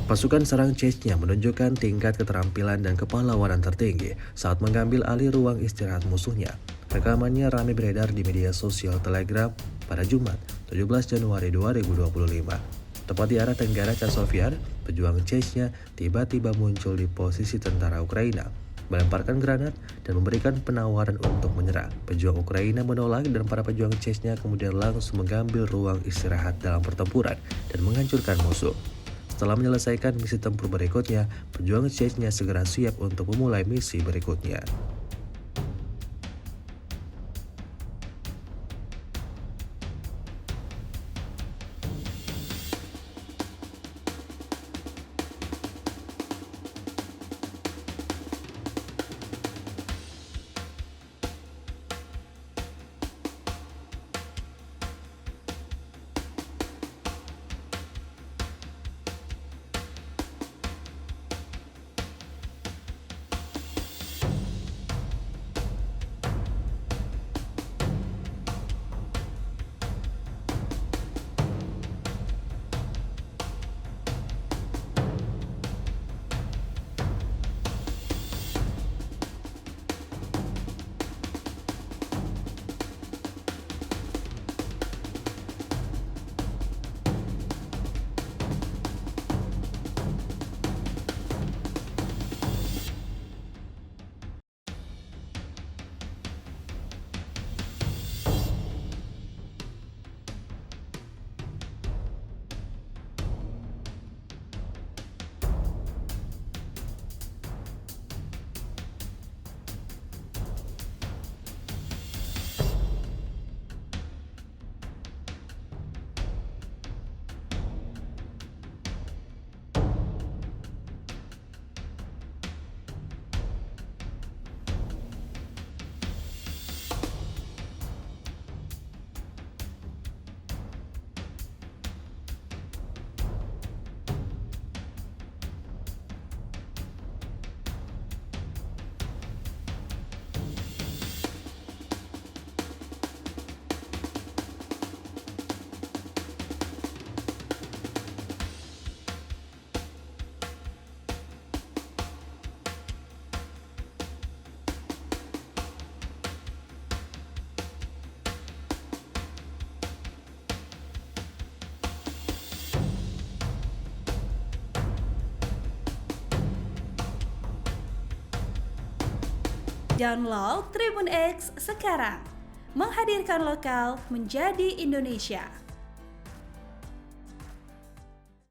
Pasukan serang Chechnya menunjukkan tingkat keterampilan dan kepahlawanan tertinggi saat mengambil alih ruang istirahat musuhnya. Rekamannya ramai beredar di media sosial Telegram pada Jumat, 17 Januari 2025. Tepat di arah tenggara Chasov Yar, pejuang Chechnya tiba-tiba muncul di posisi tentara Ukraina, melemparkan granat dan memberikan penawaran untuk menyerah. Pejuang Ukraina menolak dan para pejuang Chechnya kemudian langsung mengambil ruang istirahat dalam pertempuran dan menghancurkan musuh. Setelah menyelesaikan misi tempur berikutnya, pejuang Chechnya segera siap untuk memulai misi berikutnya. Download Tribun X sekarang, menghadirkan lokal menjadi Indonesia.